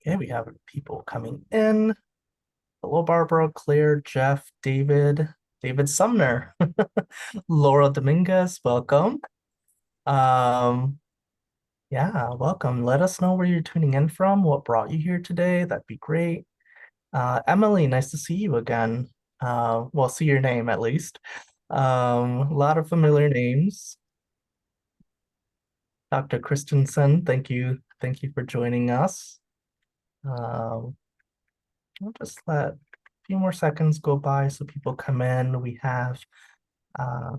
Okay, we have people coming in. Hello, Barbara, Claire, Jeff, David Sumner, Laura Dominguez, welcome. Um, yeah, welcome. Let us know where you're tuning in from, what brought you here today. That'd be great. Emily, nice to see you again. Well, see your name at least. A lot of familiar names. Dr. Christensen, thank you. Thank you for joining us. Um, We'll just let a few more seconds go by so people come in. We have uh,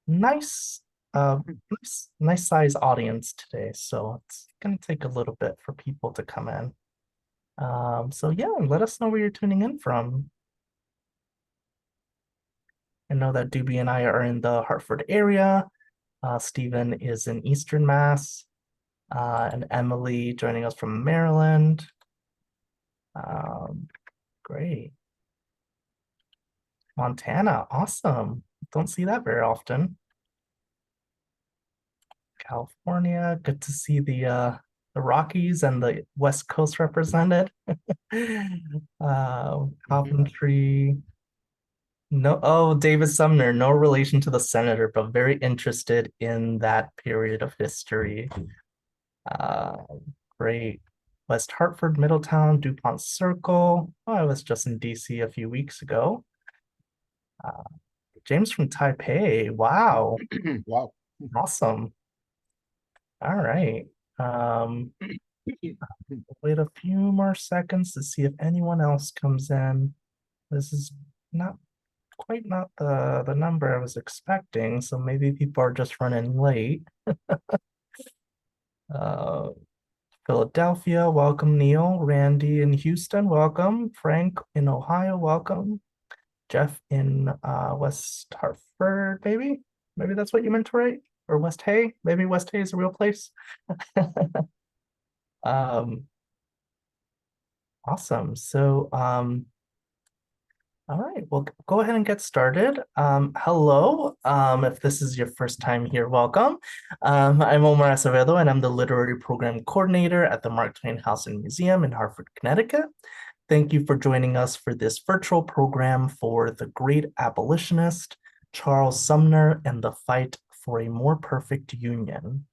nice, nice size audience today, so it's gonna take a little bit for people to come in. So yeah, let us know where you're tuning in from. I know that Doobie and I are in the Hartford area. Stephen is in Eastern Mass, and Emily joining us from Maryland. Um, Great. Montana, awesome. Don't see that very often. California, good to see the Rockies and the West Coast represented. Coventry. No, oh, David Sumner, no relation to the senator, but very interested in that period of history. Uh, Great. West Hartford, Middletown, DuPont Circle. Oh, I was just in DC a few weeks ago. Uh, James from Taipei. Wow. Wow. Awesome. All right. Wait a few more seconds to see if anyone else comes in. This is not quite not the number I was expecting, so maybe people are just running late. Uh, Philadelphia, welcome Neil. Randy in Houston, welcome. Frank in Ohio, welcome. Jeff in West Hartford, maybe? Maybe that's what you meant to write? Or West Hay? Maybe West Hay is a real place. Um, awesome. All right, well, go ahead and get started. Hello, if this is your first time here, welcome. I'm Omar Acevedo, and I'm the Literary Program Coordinator at the Mark Twain House Museum in Hartford, Connecticut. Thank you for joining us for this virtual program for The Great Abolitionist, Charles Sumner, and the Fight for a More Perfect Union.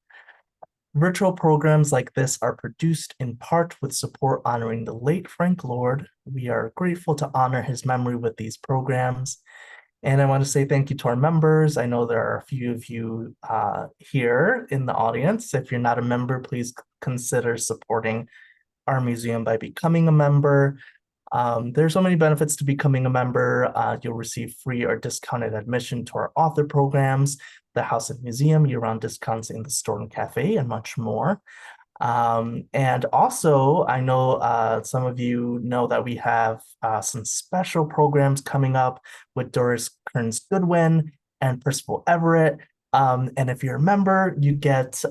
Virtual programs like this are produced in part with support honoring the late Frank Lord. We are grateful to honor his memory with these programs. And I want to say thank you to our members. I know there are a few of you here in the audience. If you're not a member, please consider supporting our museum by becoming a member. There's so many benefits to becoming a member. You'll receive free or discounted admission to our author programs, the House and Museum, year-round discounts in the store and cafe, and much more. And also, I know some of you know that we have some special programs coming up with Doris Kearns Goodwin and Percival Everett. And if you're a member, you get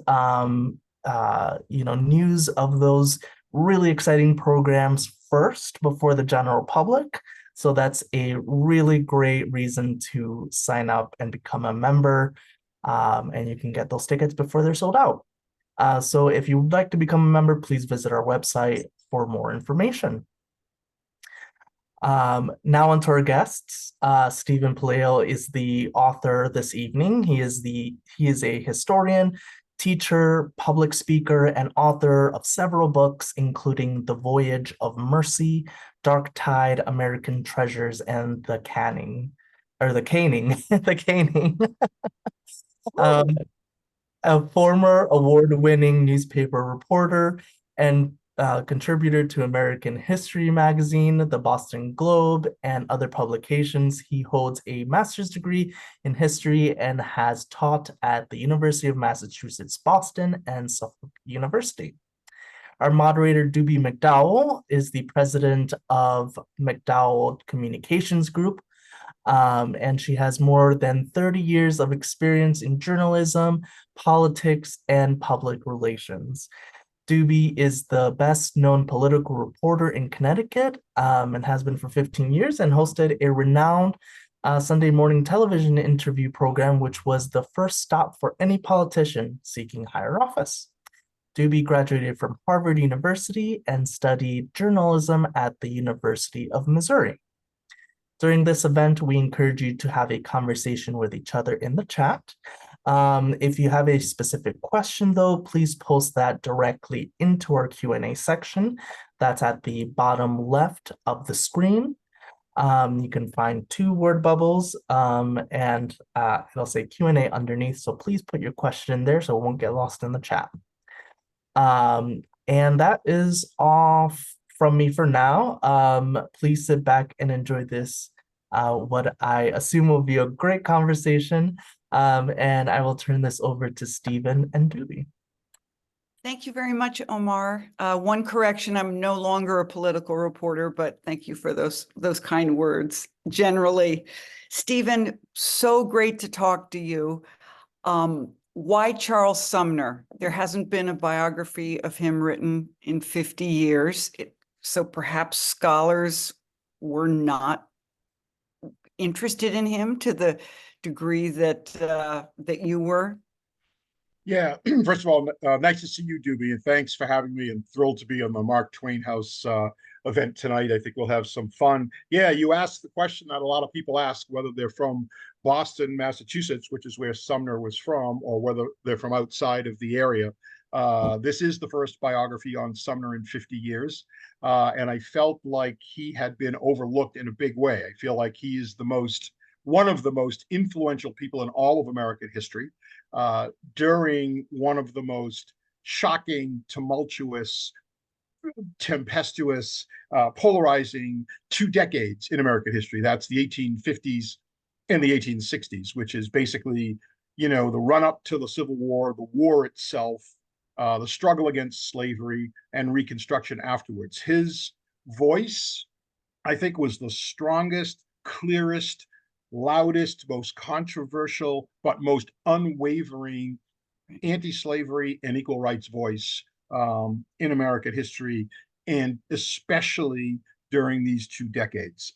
news of those really exciting programs first before the general public. So that's a really great reason to sign up and become a member. And you can get those tickets before they're sold out. So if you would like to become a member, please visit our website for more information. Now on to our guests. Stephen Puleo is the author this evening. He is a historian, teacher, public speaker, and author of several books, including The Voyage of Mercy, Dark Tide, American Treasures, and The Caning, the Caning. Um, a former award-winning newspaper reporter and contributor to American History Magazine, the Boston Globe, and other publications. He holds a master's degree in history and has taught at the University of Massachusetts, Boston, and Suffolk University. Our moderator, Doobie McDowell, is the president of McDowell Communications Group, and she has more than 30 years of experience in journalism, politics, and public relations. Doobie is the best known political reporter in Connecticut and has been for 15 years and hosted a renowned Sunday morning television interview program, which was the first stop for any politician seeking higher office. Doobie graduated from Harvard University and studied journalism at the University of Missouri. During this event, we encourage you to have a conversation with each other in the chat. If you have a specific question, though, please post that directly into our Q&A section. That's at the bottom left of the screen. You can find two word bubbles and it'll say Q&A underneath. So please put your question in there so it won't get lost in the chat. And that is all from me for now. Please sit back and enjoy this, what I assume will be a great conversation. And I will turn this over to Stephen and Doobie. Thank you very much, Omar. One correction, I'm no longer a political reporter, but thank you for those kind words. Generally, Stephen, so great to talk to you. Why Charles Sumner? There hasn't been a biography of him written in 50 years. So perhaps scholars were not interested in him to the degree that that you were. Yeah, first of all, nice to see you, Doobie, and thanks for having me. I'm thrilled to be on the Mark Twain House event tonight. I think we'll have some fun. Yeah, you asked the question that a lot of people ask, whether they're from Boston, Massachusetts, which is where Sumner was from, or whether they're from outside of the area. This is the first biography on Sumner in 50 years, and I felt like he had been overlooked in a big way. I feel like he is one of the most influential people in all of American history. During one of the most shocking, tumultuous, tempestuous, polarizing 2 decades in American history. That's the 1850s and the 1860s, which is basically, the run up to the Civil War, the war itself, the struggle against slavery, and Reconstruction afterwards. His voice, I think, was the strongest, clearest, loudest, most controversial, but most unwavering anti-slavery and equal rights voice in American history, and especially during these 2 decades.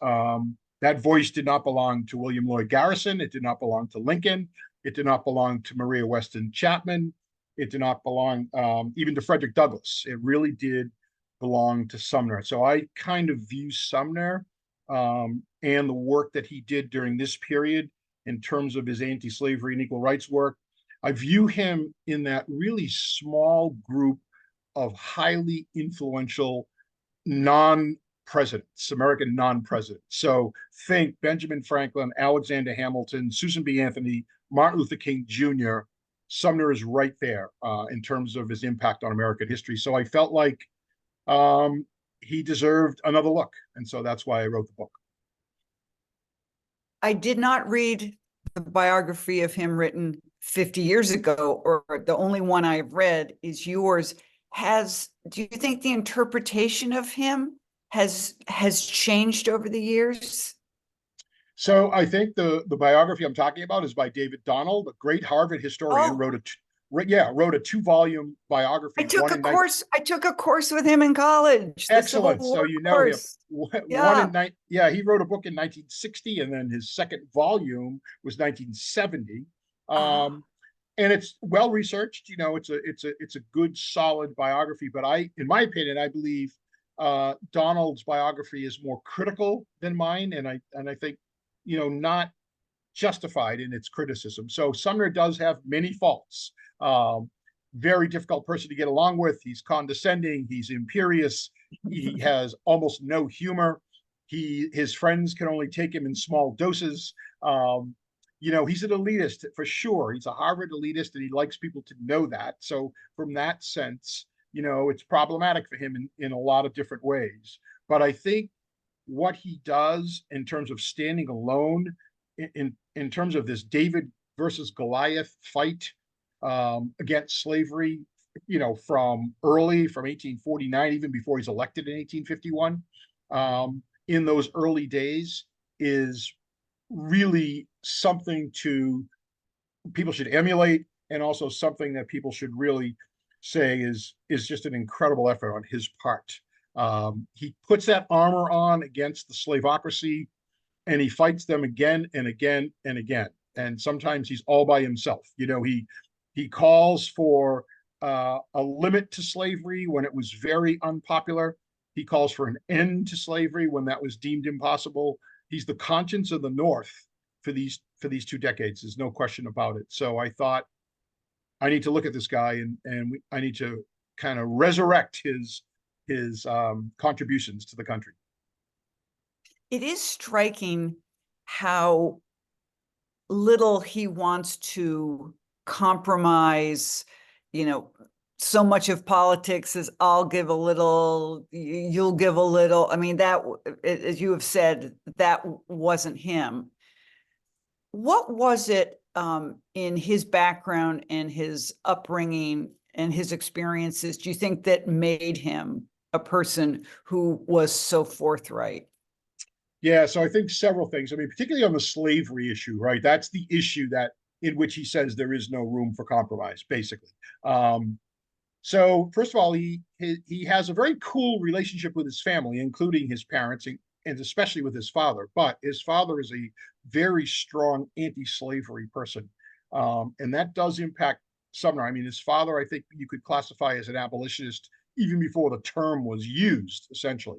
That voice did not belong to William Lloyd Garrison. It did not belong to Lincoln. It did not belong to Maria Weston Chapman. It did not belong even to Frederick Douglass. It really did belong to Sumner. So I kind of view Sumner and the work that he did during this period in terms of his anti-slavery and equal rights work. I view him in that really small group of highly influential non-presidents, American non-presidents. So think Benjamin Franklin, Alexander Hamilton, Susan B. Anthony, Martin Luther King Jr. Sumner is right there in terms of his impact on American history. So I felt like he deserved another look. And so that's why I wrote the book. I did not read the biography of him written 50 years ago, or the only one I've read is yours. Do you think the interpretation of him has changed over the years? So I think the biography I'm talking about is by David Donald, a great Harvard historian. Wrote a 2-volume biography. I took a course with him in college. Excellent. So you know him. He wrote a book in 1960, and then his second volume was 1970. And it's well researched. It's a good, solid biography. But in my opinion, I believe Donald's biography is more critical than mine, and I think not justified in its criticism. So Sumner does have many faults. Very difficult person to get along with. He's condescending. He's imperious. He has almost no humor. His friends can only take him in small doses. He's an elitist for sure. He's a Harvard elitist, and he likes people to know that. So from that sense, it's problematic for him in a lot of different ways. But I think what he does in terms of standing alone, in terms of this David versus Goliath fight against slavery, from 1849, even before he's elected in 1851, in those early days, is really something people should emulate, and also something that people should really say is just an incredible effort on his part. He puts that armor on against the slaveocracy, and he fights them again and again and again. And sometimes he's all by himself. He calls for a limit to slavery when it was very unpopular. He calls for an end to slavery when that was deemed impossible. He's the conscience of the North for these 2 decades. There's no question about it. So I thought I need to look at this guy and I need to kind of resurrect his contributions to the country. It is striking how little he wants to compromise. So much of politics is I'll give a little, you'll give a little. I mean, that, as you have said, that wasn't him. What was it in his background and his upbringing and his experiences, do you think, that made him a person who was so forthright? Yeah, so I think several things. I mean, particularly on the slavery issue, right? That's the issue that in which he says there is no room for compromise, basically. So first of all, he has a very cool relationship with his family, including his parents and especially with his father. But his father is a very strong anti-slavery person, and that does impact Sumner. I mean, his father, I think you could classify as an abolitionist even before the term was used, essentially.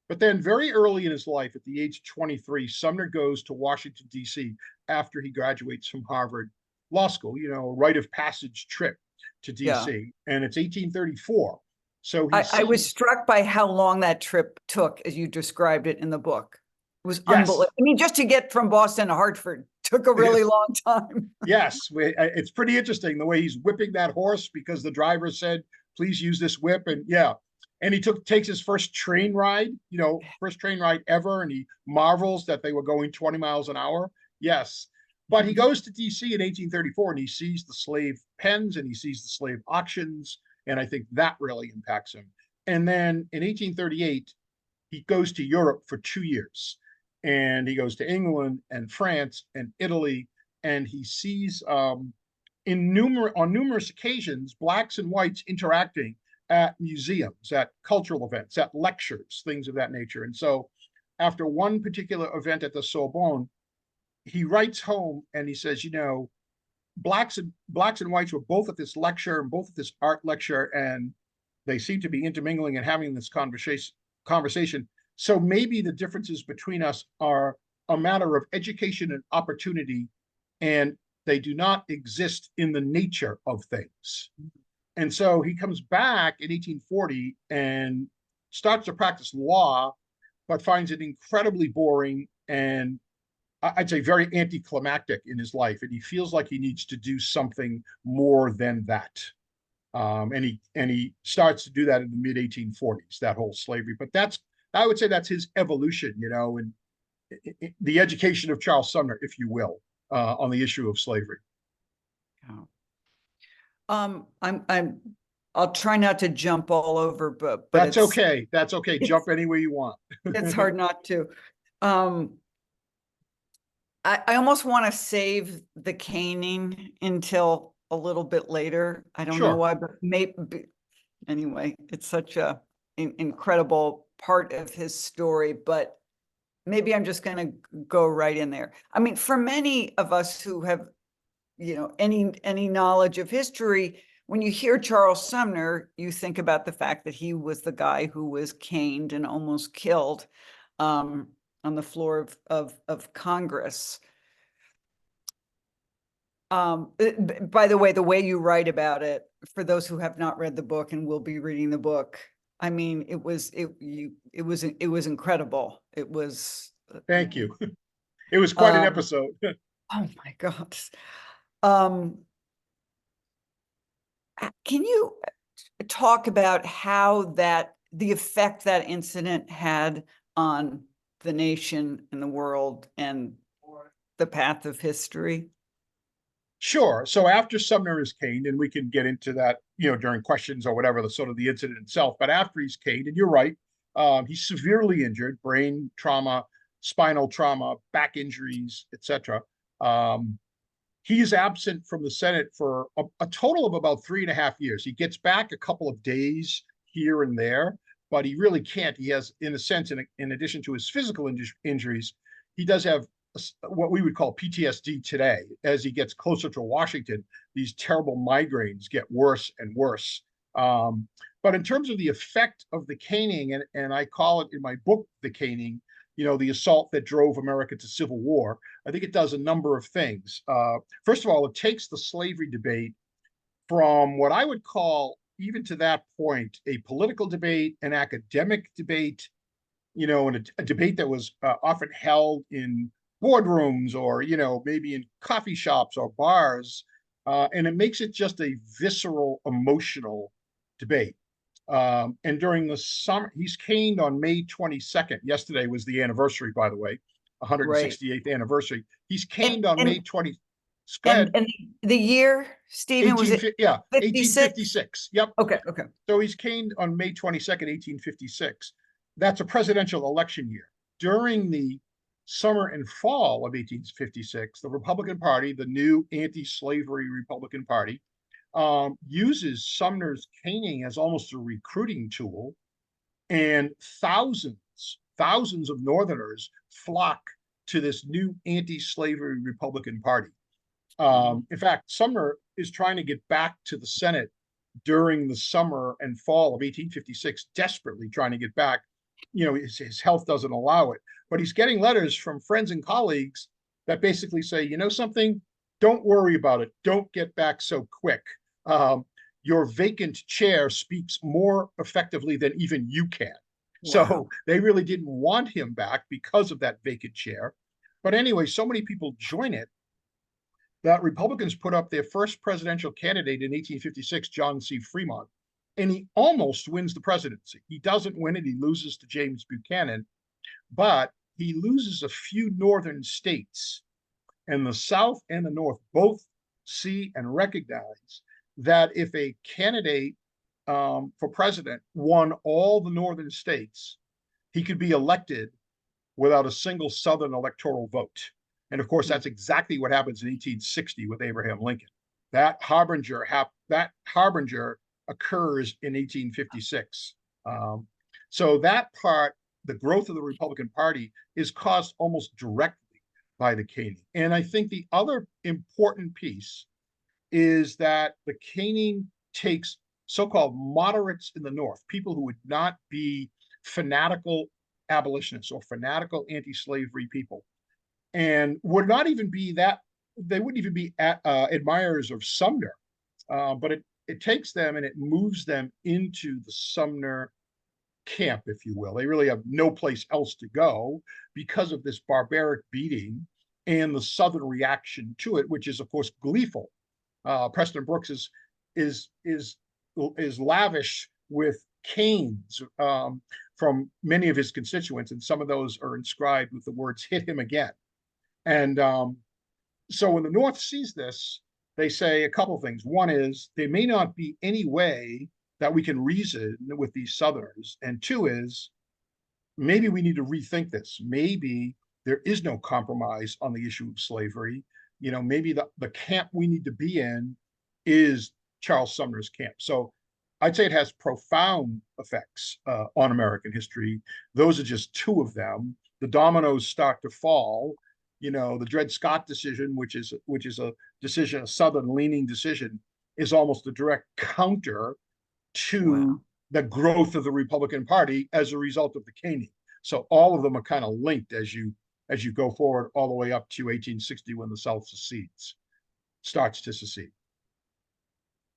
But then very early in his life, at the age of 23, Sumner goes to Washington, D.C. after he graduates from Harvard Law School, a rite of passage trip to D.C. Yeah. And it's 1834. So I was struck by how long that trip took, as you described it in the book. It was unbelievable. I mean, just to get from Boston to Hartford took a really long time. Yes, it's pretty interesting the way he's whipping that horse because the driver said, please use this whip. And yeah. And he takes his first train ride, first train ride ever. And he marvels that they were going 20 miles an hour. Yes. But he goes to DC in 1834 and he sees the slave pens and he sees the slave auctions. And I think that really impacts him. And then in 1838, he goes to Europe for 2 years. And he goes to England and France and Italy. And he sees on numerous occasions, blacks and whites interacting at museums, at cultural events, at lectures, things of that nature. And so after one particular event at the Sorbonne, he writes home and he says, blacks and whites were both at this lecture and both at this art lecture, and they seem to be intermingling and having this conversation. So maybe the differences between us are a matter of education and opportunity, and they do not exist in the nature of things. And so he comes back in 1840 and starts to practice law, but finds it incredibly boring and I'd say very anticlimactic in his life. And he feels like he needs to do something more than that. And he starts to do that in the mid 1840s, that whole slavery. But I would say that's his evolution, and the education of Charles Sumner, if you will, on the issue of slavery. I'll try not to jump all over, but that's okay. That's okay. Jump anywhere you want. It's hard not to. I almost want to save the caning until a little bit later. I don't know why, but maybe anyway, it's such a incredible part of his story, but maybe I'm just going to go right in there. I mean, for many of us who have, any knowledge of history, when you hear Charles Sumner, you think about the fact that he was the guy who was caned and almost killed on the floor of Congress. By the way you write about it, for those who have not read the book and will be reading the book, I mean, it was incredible. It was. Thank you. It was quite an episode. Oh my God. Can you talk about how the effect that incident had on the nation and the world and the path of history? Sure. So after Sumner is caned, and we can get into that, during questions or whatever, the sort of the incident itself, but after he's caned, and you're right, he's severely injured, brain trauma, spinal trauma, back injuries, etc. He is absent from the Senate for a total of about 3.5 years. He gets back a couple of days here and there, but he really can't. He has, in a sense, in addition to his physical injuries, he does have what we would call PTSD today. As he gets closer to Washington, these terrible migraines get worse and worse. But in terms of the effect of the caning, and I call it in my book, the caning, the assault that drove America to civil war, I think it does a number of things. First of all, it takes the slavery debate from what I would call, even to that point, a political debate, an academic debate, and a debate that was often held in boardrooms or, maybe in coffee shops or bars. And it makes it just a visceral, emotional debate. And during the summer, he's caned on May 22nd. Yesterday was the anniversary, by the way, 168th anniversary. He's caned on May 20th. And the year, Stephen, was it 1856? Yep. Okay. So he's caned on May 22nd, 1856. That's a presidential election year. During the summer and fall of 1856, the Republican Party, the new anti-slavery Republican Party, uses Sumner's caning as almost a recruiting tool, and thousands of Northerners flock to this new anti-slavery Republican Party. In fact, Sumner is trying to get back to the Senate during the summer and fall of 1856, desperately trying to get back. His health doesn't allow it, but he's getting letters from friends and colleagues that basically say, something, don't worry about it. Don't get back so quick. Your vacant chair speaks more effectively than even you can. Wow. So they really didn't want him back because of that vacant chair. But anyway, so many people join it that Republicans put up their first presidential candidate in 1856, John C. Fremont, and he almost wins the presidency. He doesn't win it. He loses to James Buchanan, but he loses a few northern states, and the South and the North both see and recognize that if a candidate for president won all the northern states, he could be elected without a single Southern electoral vote. And of course, that's exactly what happens in 1860 with Abraham Lincoln. That harbinger occurs in 1856. So that part, the growth of the Republican Party, is caused almost directly by the caning. And I think the other important piece is that the caning takes so-called moderates in the North, people who would not be fanatical abolitionists or fanatical anti-slavery people, and would not even be that, they wouldn't even be admirers of Sumner, but it takes them and it moves them into the Sumner camp, if you will. They really have no place else to go because of this barbaric beating and the Southern reaction to it, which is, of course, gleeful. Preston Brooks is lavish with canes from many of his constituents, and some of those are inscribed with the words "hit him again." And so when the North sees this, they say a couple of things. One is there may not be any way that we can reason with these Southerners. And two is maybe we need to rethink this. Maybe there is no compromise on the issue of slavery. Maybe the camp we need to be in is Charles Sumner's camp. So I'd say it has profound effects on American history. Those are just two of them. The dominoes start to fall. The Dred Scott decision, which is a decision, a Southern-leaning decision, is almost a direct counter to the growth of the Republican Party as a result of the caning. So all of them are kind of linked as you go forward all the way up to 1860 when the South starts to secede.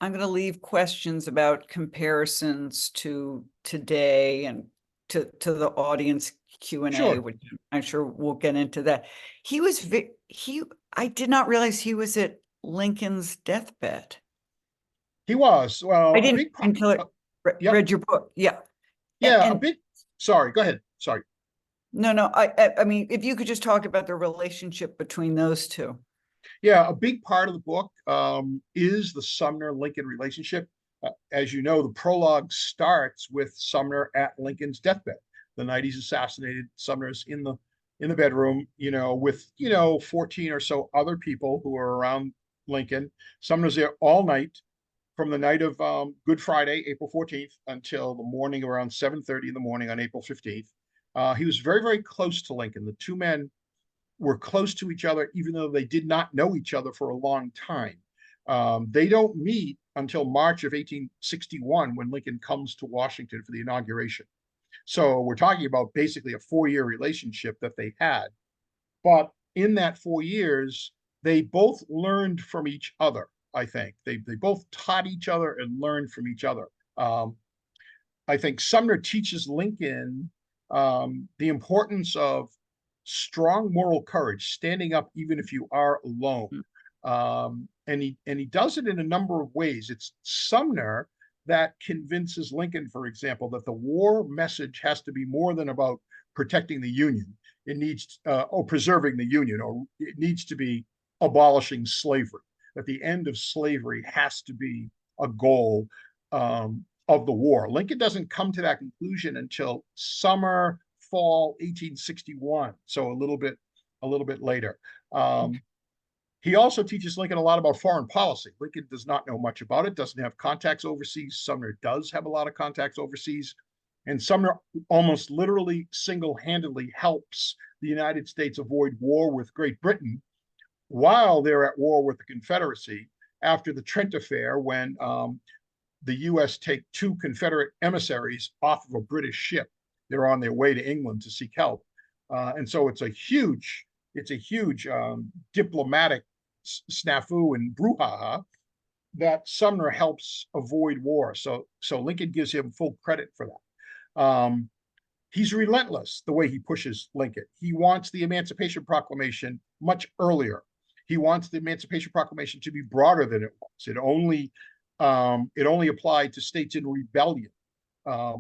I'm going to leave questions about comparisons to today and to the audience Q&A, sure. Which I'm sure we'll get into that. I did not realize he was at Lincoln's deathbed. He was. Well, I didn't until I read your book. Yeah. Yeah. Sorry, go ahead. Sorry. No. I mean, if you could just talk about the relationship between those two. Yeah, a big part of the book is the Sumner-Lincoln relationship. As you know, the prologue starts with Sumner at Lincoln's deathbed. The night he's assassinated, Sumner's in the bedroom, with 14 or so other people who are around Lincoln. Sumner's there all night, from the night of Good Friday, April 14th, until the morning around 7:30 in the morning on April 15th. He was very, very close to Lincoln. The two men were close to each other, even though they did not know each other for a long time. They don't meet until March of 1861, when Lincoln comes to Washington for the inauguration. So we're talking about basically a 4-year relationship that they had. But in that 4 years, they both learned from each other, I think. They both taught each other and learned from each other. I think Sumner teaches Lincoln the importance of strong moral courage, standing up even if you are alone. And he does it in a number of ways. It's Sumner that convinces Lincoln, for example, that the war message has to be more than about protecting the Union. It needs or preserving the Union, or it needs to be abolishing slavery. That the end of slavery has to be a goal of the war. Lincoln doesn't come to that conclusion until summer, fall 1861, so a little bit later. He also teaches Lincoln a lot about foreign policy. Lincoln does not know much about it, doesn't have contacts overseas. Sumner does have a lot of contacts overseas. And Sumner almost literally single-handedly helps the United States avoid war with Great Britain while they're at war with the Confederacy after the Trent Affair, when the U.S. take 2 Confederate emissaries off of a British ship. They're on their way to England to seek help. And so it's a huge diplomatic snafu and brouhaha that Sumner helps avoid war. So Lincoln gives him full credit for that. He's relentless the way he pushes Lincoln. He wants the Emancipation Proclamation much earlier. He wants the Emancipation Proclamation to be broader than it was. It only applied to states in rebellion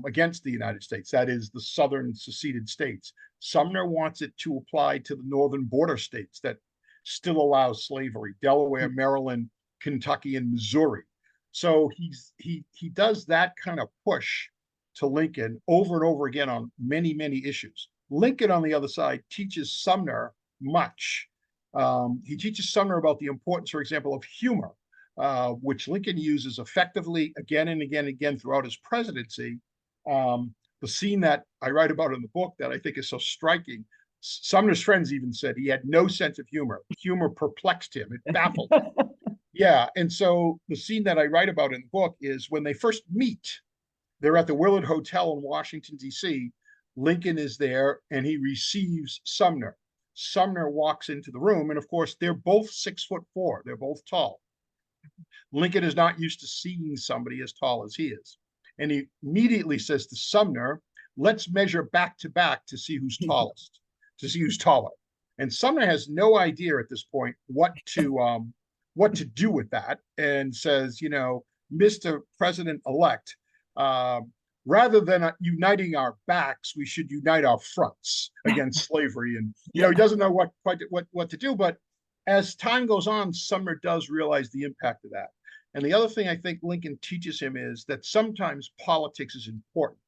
against the United States, that is, the southern seceded states. Sumner wants it to apply to the northern border states that still allow slavery: Delaware, Maryland, Kentucky, and Missouri. So he does that kind of push to Lincoln over and over again on many, many issues. Lincoln, on the other side, teaches Sumner much. He teaches Sumner about the importance, for example, of humor, which Lincoln uses effectively again and again and again throughout his presidency. The scene that I write about in the book that I think is so striking, Sumner's friends even said he had no sense of humor. Humor perplexed him. It baffled him. Yeah. And so the scene that I write about in the book is when they first meet. They're at the Willard Hotel in Washington, D.C. Lincoln is there and he receives Sumner. Sumner walks into the room, and of course, they're both 6'4". They're both tall. Lincoln is not used to seeing somebody as tall as he is. And he immediately says to Sumner, let's measure back to back to see who's tallest, to see who's taller. And Sumner has no idea at this point what to do with that, and says, Mr. President-elect, rather than uniting our backs, we should unite our fronts against slavery. And, he doesn't know what to do. But as time goes on, Sumner does realize the impact of that. And the other thing I think Lincoln teaches him is that sometimes politics is important,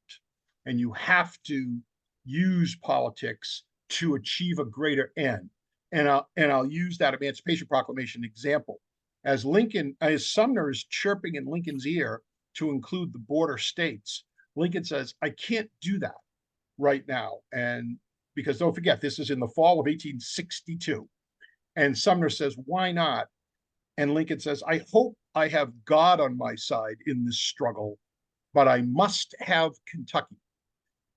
and you have to use politics to achieve a greater end. And I'll use that Emancipation Proclamation example. As Sumner is chirping in Lincoln's ear to include the border states, Lincoln says, I can't do that right now. And because don't forget, this is in the fall of 1862. And Sumner says, why not? And Lincoln says, I hope I have God on my side in this struggle, but I must have Kentucky.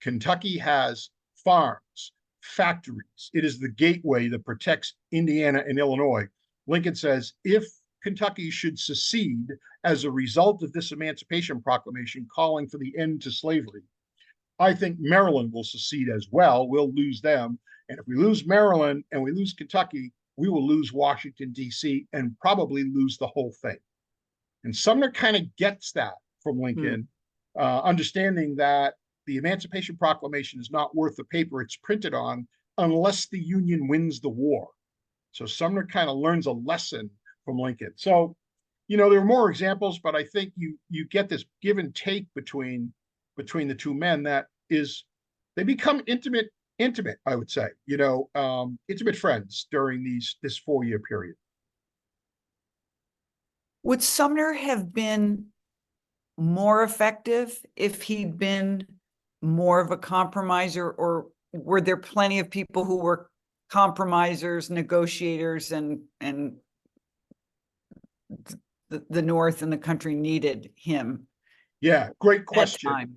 Kentucky has farms, factories. It is the gateway that protects Indiana and Illinois. Lincoln says, if Kentucky should secede as a result of this Emancipation Proclamation calling for the end to slavery, I think Maryland will secede as well. We'll lose them. And if we lose Maryland and we lose Kentucky, we will lose Washington, D.C., and probably lose the whole thing. And Sumner kind of gets that from Lincoln, understanding that the Emancipation Proclamation is not worth the paper it's printed on unless the Union wins the war. So Sumner kind of learns a lesson from Lincoln. So, there are more examples, but I think you get this give and take between the two men that is, they become intimate, I would say, intimate friends during this 4-year period. Would Sumner have been more effective if he'd been more of a compromiser, or were there plenty of people who were compromisers, negotiators, and the North and the country needed him. Yeah, great That question. time.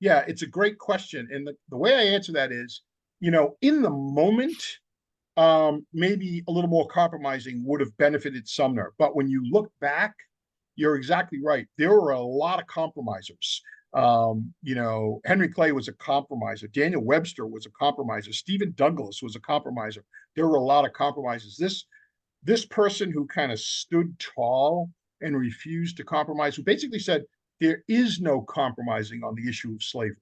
Yeah, it's a great question. And the way I answer that is, in the moment, maybe a little more compromising would have benefited Sumner. But when you look back, you're exactly right. There were a lot of compromisers. Henry Clay was a compromiser. Daniel Webster was a compromiser. Stephen Douglas was a compromiser. There were a lot of compromises. This person who kind of stood tall and refused to compromise, who basically said, there is no compromising on the issue of slavery.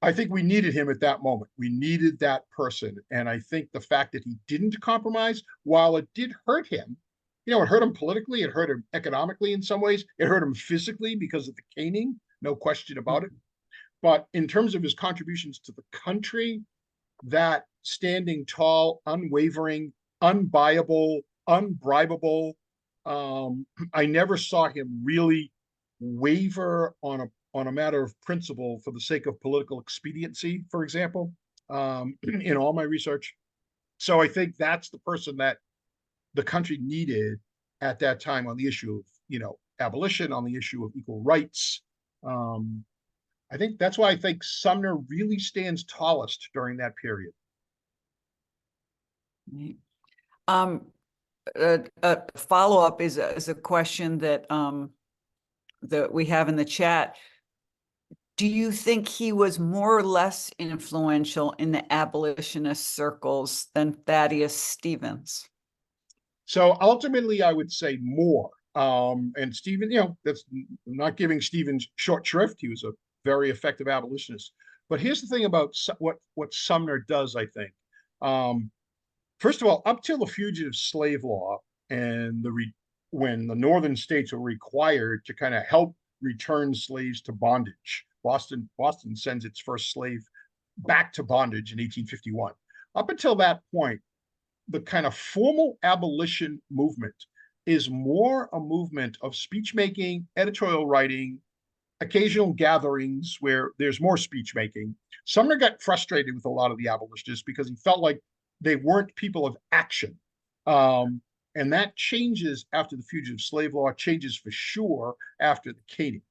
I think we needed him at that moment. We needed that person. And I think the fact that he didn't compromise, while it did hurt him, it hurt him politically, it hurt him economically in some ways, it hurt him physically because of the caning, no question about it. But in terms of his contributions to the country, that standing tall, unwavering, unbuyable, unbribable, I never saw him really waver on a matter of principle for the sake of political expediency, for example, in all my research. So I think that's the person that the country needed at that time on the issue of, abolition, on the issue of equal rights. I think that's why I think Sumner really stands tallest during that period. A follow-up is a question that that we have in the chat. Do you think he was more or less influential in the abolitionist circles than Thaddeus Stevens? So ultimately, I would say more. And Stephen, that's not giving Stevens short shrift. He was a very effective abolitionist. But here's the thing about what Sumner does, I think. First of all, up till the fugitive slave law and when the northern states were required to kind of help return slaves to bondage, Boston sends its first slave back to bondage in 1851. Up until that point, the kind of formal abolition movement is more a movement of speech making, editorial writing, occasional gatherings where there's more speech making. Sumner got frustrated with a lot of the abolitionists because he felt like they weren't people of action. And that changes after the fugitive slave law, changes for sure after the caning.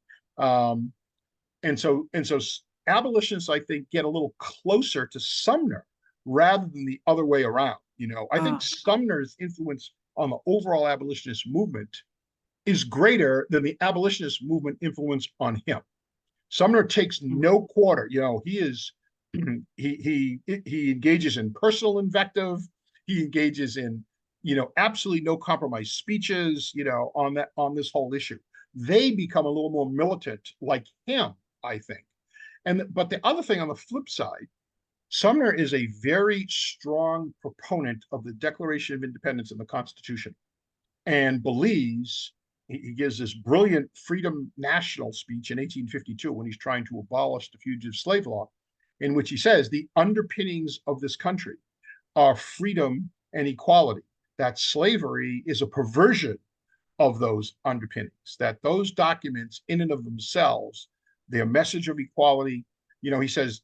And so abolitionists, I think, get a little closer to Sumner rather than the other way around. I think Sumner's influence on the overall abolitionist movement is greater than the abolitionist movement influence on him. Sumner takes no quarter. He is he engages in personal invective. He engages in absolutely no compromise speeches. On this whole issue, they become a little more militant, like him, I think. But the other thing on the flip side, Sumner is a very strong proponent of the Declaration of Independence and the Constitution, and believes, he gives this brilliant Freedom National speech in 1852 when he's trying to abolish the fugitive slave law, in which he says the underpinnings of this country are freedom and equality, that slavery is a perversion of those underpinnings, that those documents in and of themselves, their message of equality, he says,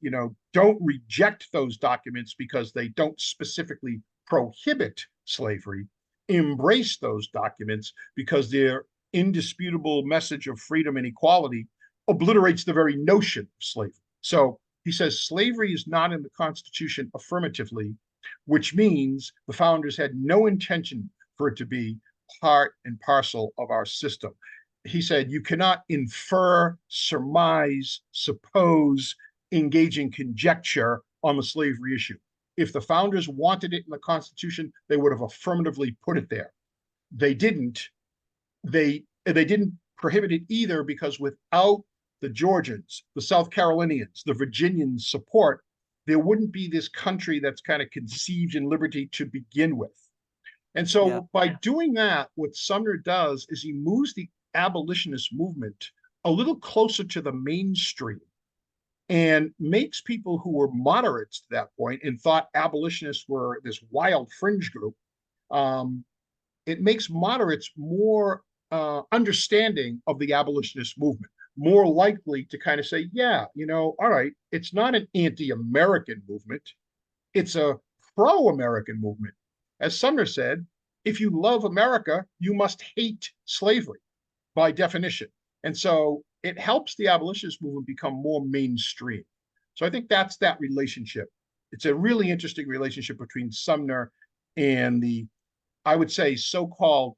don't reject those documents because they don't specifically prohibit slavery. Embrace those documents because their indisputable message of freedom and equality obliterates the very notion of slavery. So he says slavery is not in the Constitution affirmatively, which means the founders had no intention for it to be part and parcel of our system. He said, you cannot infer, surmise, suppose, engage in conjecture on the slavery issue. If the founders wanted it in the Constitution, they would have affirmatively put it there. They didn't. They didn't prohibit it either because without the Georgians, the South Carolinians, the Virginians' support, there wouldn't be this country that's kind of conceived in liberty to begin with. And so by doing that, what Sumner does is he moves the abolitionist movement a little closer to the mainstream and makes people who were moderates to that point and thought abolitionists were this wild fringe group, it makes moderates more understanding of the abolitionist movement, more likely to kind of say, all right, it's not an anti-American movement. It's a pro-American movement. As Sumner said, if you love America, you must hate slavery by definition. And so it helps the abolitionist movement become more mainstream. So I think that's that relationship. It's a really interesting relationship between Sumner and the, I would say, so-called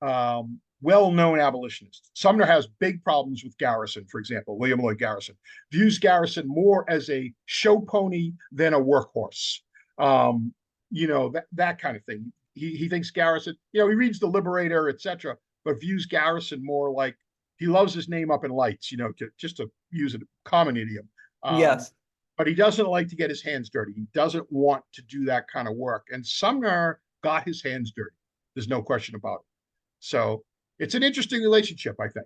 well-known abolitionists. Sumner has big problems with Garrison, for example. William Lloyd Garrison views Garrison more as a show pony than a workhorse. That kind of thing. He thinks Garrison, he reads The Liberator, etc., but views Garrison more like he loves his name up in lights, just to use a common idiom. Yes. But he doesn't like to get his hands dirty. He doesn't want to do that kind of work. And Sumner got his hands dirty. There's no question about it. So it's an interesting relationship, I think.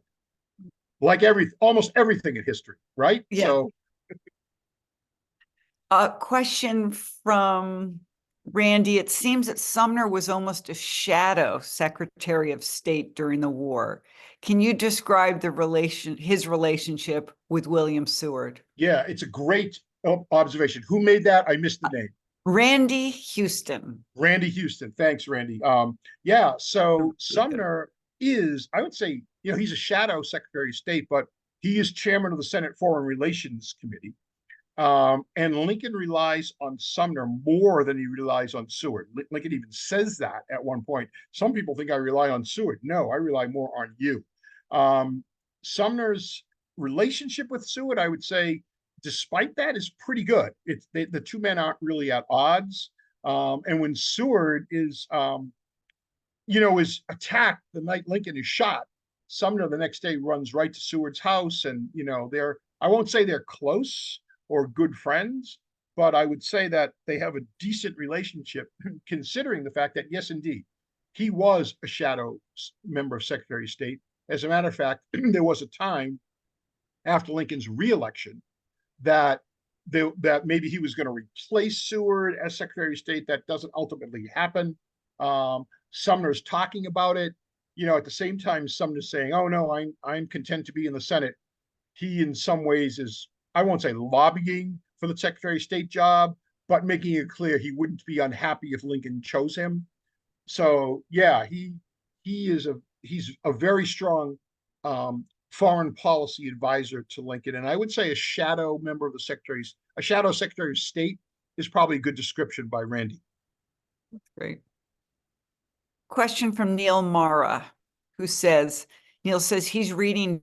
Like almost everything in history, right? Yeah. So a question from Randy. It seems that Sumner was almost a shadow Secretary of State during the war. Can you describe his relationship with William Seward? Yeah, it's a great observation. Who made that? I missed the name. Randy Houston. Randy Houston. Thanks, Randy. So Sumner is, I would say, he's a shadow Secretary of State, but he is chairman of the Senate Foreign Relations Committee. And Lincoln relies on Sumner more than he relies on Seward. Lincoln even says that at one point. Some people think I rely on Seward. No, I rely more on you. Sumner's relationship with Seward, I would say, despite that, is pretty good. The two men aren't really at odds. And when Seward is attacked the night Lincoln is shot, Sumner the next day runs right to Seward's house, and I won't say they're close or good friends, but I would say that they have a decent relationship, considering the fact that, yes, indeed, he was a shadow member of Secretary of State. As a matter of fact, there was a time after Lincoln's reelection that maybe he was going to replace Seward as Secretary of State. That doesn't ultimately happen. Sumner's talking about it. At the same time, Sumner's saying, "Oh no, I'm content to be in the Senate." He, in some ways, is, I won't say lobbying for the Secretary of State job, but making it clear he wouldn't be unhappy if Lincoln chose him. So yeah, he's a very strong foreign policy advisor to Lincoln, and I would say a shadow Secretary of State is probably a good description by Randy. Great. Question from Neil Mara, Neil says he's reading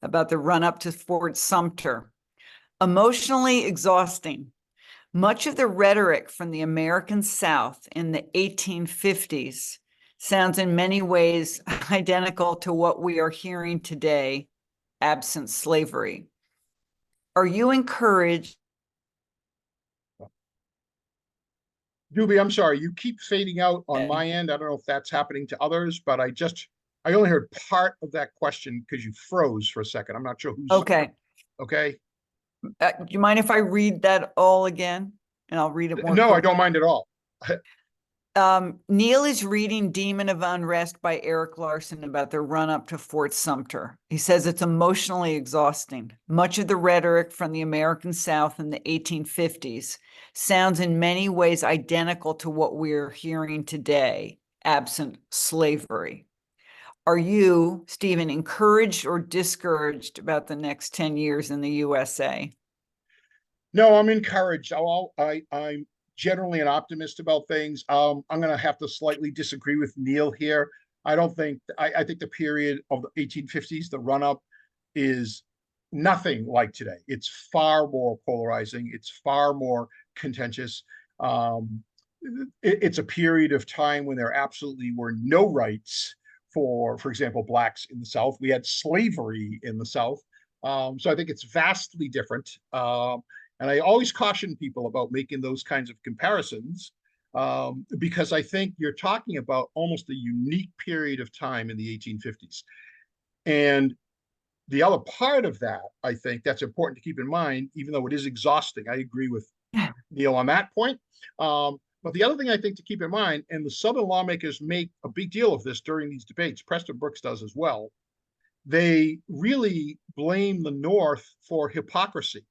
about the run-up to Fort Sumter. Emotionally exhausting. Much of the rhetoric from the American South in the 1850s sounds in many ways identical to what we are hearing today, absent slavery. Are you encouraged? Doobie, I'm sorry, you keep fading out on my end. I don't know if that's happening to others, but I only heard part of that question because you froze for a second. I'm not sure who's okay. Okay. Do you mind if I read that all again? And I'll read it more. No, I don't mind at all. Neil is reading Demon of Unrest by Eric Larson about the run-up to Fort Sumter. He says it's emotionally exhausting. Much of the rhetoric from the American South in the 1850s sounds in many ways identical to what we're hearing today, absent slavery. Are you, Stephen, encouraged or discouraged about the next 10 years in the USA? No, I'm encouraged. I'm generally an optimist about things. I'm going to have to slightly disagree with Neil here. I think the period of the 1850s, the run-up, is nothing like today. It's far more polarizing. It's far more contentious. It's a period of time when there absolutely were no rights for example, blacks in the South. We had slavery in the South. So I think it's vastly different. And I always caution people about making those kinds of comparisons because I think you're talking about almost a unique period of time in the 1850s. And the other part of that, I think that's important to keep in mind, even though it is exhausting. I agree with Neil on that point. But the other thing I think to keep in mind, and the Southern lawmakers make a big deal of this during these debates, Preston Brooks does as well, they really blame the North for hypocrisy.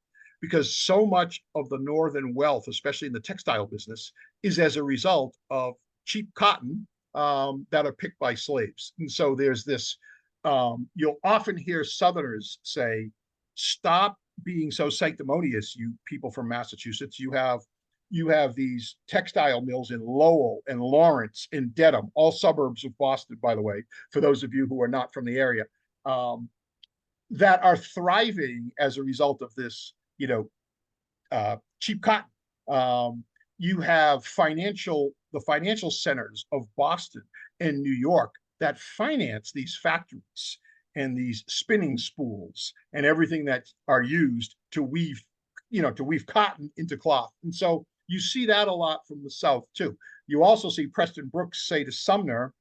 because so much of the Northern wealth, especially in the textile business, is as a result of cheap cotton that are picked by slaves. And so there's this, you'll often hear Southerners say, stop being so sanctimonious, you people from Massachusetts. You have these textile mills in Lowell and Lawrence and Dedham, all suburbs of Boston, by the way, for those of you who are not from the area, that are thriving as a result of this, cheap cotton. You have the financial centers of Boston and New York that finance these factories and these spinning spools and everything that are used to weave cotton into cloth. And so you see that a lot from the South too. You also see Preston Brooks say to Sumner,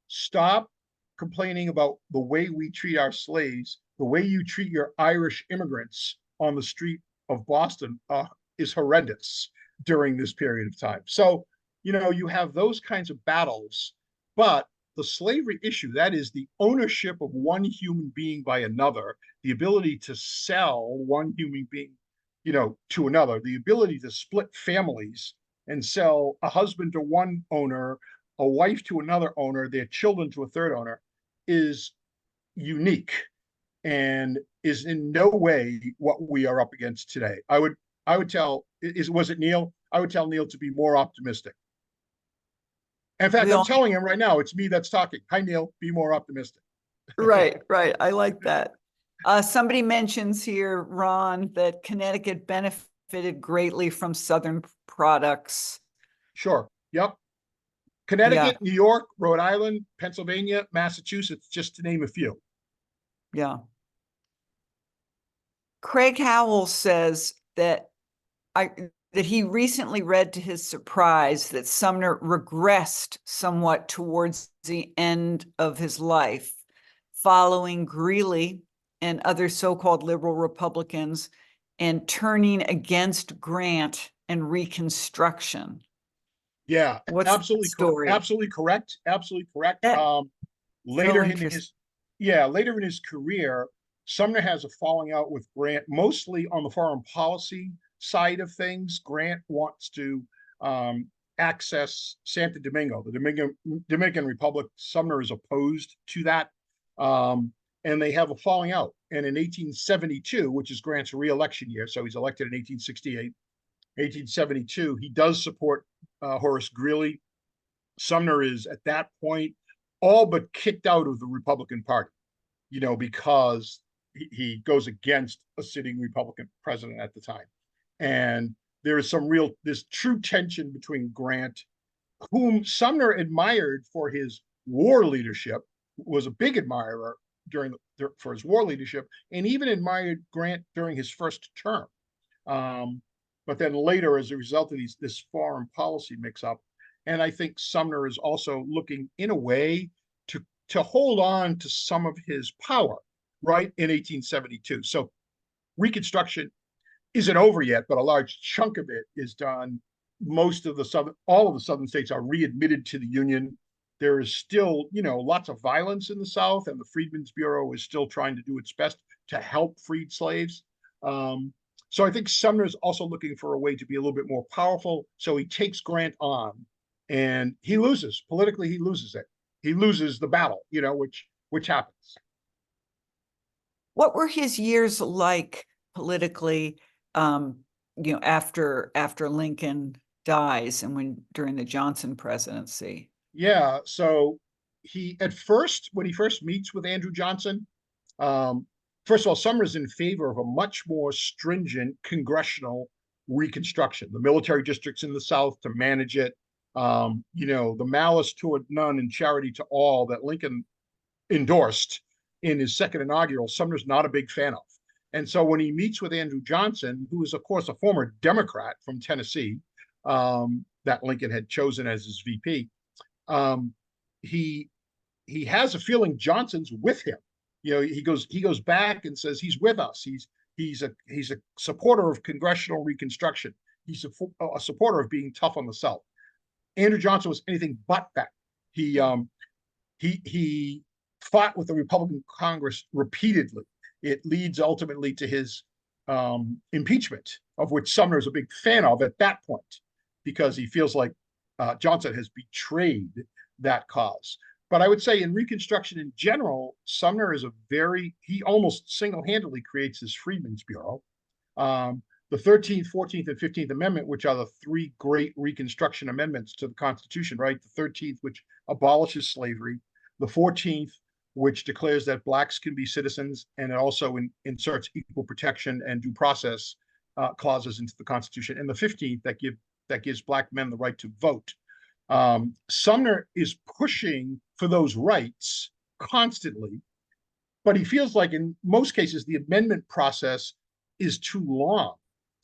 stop complaining about the way we treat our slaves. The way you treat your Irish immigrants on the street of Boston is horrendous during this period of time. So, you have those kinds of battles, but the slavery issue, that is the ownership of one human being by another, the ability to sell one human being, to another, the ability to split families and sell a husband to one owner, a wife to another owner, their children to a third owner, is unique and is in no way what we are up against today. I would tell, was it Neil? I would tell Neil to be more optimistic. In fact, I'm telling him right now, it's me that's talking. Hi, Neil, be more optimistic. Right. I like that. Somebody mentions here, Ron, that Connecticut benefited greatly from Southern products. Sure. Yep. Connecticut, New York, Rhode Island, Pennsylvania, Massachusetts, just to name a few. Yeah. Craig Howell says that he recently read to his surprise that Sumner regressed somewhat towards the end of his life, following Greeley and other so-called liberal Republicans and turning against Grant and Reconstruction. Yeah, What's absolutely story? Absolutely correct. Absolutely correct. Later in his career, Sumner has a falling out with Grant, mostly on the foreign policy side of things. Grant wants to access Santo Domingo, the Dominican Republic. Sumner is opposed to that, and they have a falling out. And in 1872, which is Grant's re-election year, so he's elected in 1868, 1872, he does support Horace Greeley. Sumner is at that point all but kicked out of the Republican Party, because he goes against a sitting Republican president at the time. And there is this true tension between Grant, whom Sumner admired for his war leadership, was a big admirer for his war leadership, and even admired Grant during his first term. But then later, as a result of this foreign policy mix-up, and I think Sumner is also looking, in a way, to hold on to some of his power, right, in 1872. So Reconstruction isn't over yet, but a large chunk of it is done. All of the southern states are readmitted to the Union. There is still, lots of violence in the South, and the Freedmen's Bureau is still trying to do its best to help freed slaves. So I think Sumner is also looking for a way to be a little bit more powerful. So he takes Grant on, and he loses. Politically, he loses it. He loses the battle, which happens. What were his years like politically, after Lincoln dies and during the Johnson presidency? Yeah, so when he first meets with Andrew Johnson, first of all, Sumner's in favor of a much more stringent congressional reconstruction, the military districts in the South to manage it, the malice toward none and charity to all that Lincoln endorsed in his second inaugural, Sumner's not a big fan of. And so when he meets with Andrew Johnson, who is, of course, a former Democrat from Tennessee, that Lincoln had chosen as his VP, he has a feeling Johnson's with him. He goes back and says he's with us. He's a supporter of congressional reconstruction. He's a supporter of being tough on the South. Andrew Johnson was anything but that. He fought with the Republican Congress repeatedly. It leads ultimately to his impeachment, of which Sumner is a big fan of at that point, because he feels like Johnson has betrayed that cause. But I would say in Reconstruction in general, Sumner is he almost single-handedly creates this Freedmen's Bureau. The 13th, 14th, and 15th Amendment, which are the three great Reconstruction amendments to the Constitution, right? The 13th, which abolishes slavery, the 14th, which declares that blacks can be citizens, and it also inserts equal protection and due process clauses into the Constitution, and the 15th that gives black men the right to vote. Sumner is pushing for those rights constantly, but he feels like in most cases the amendment process is too long.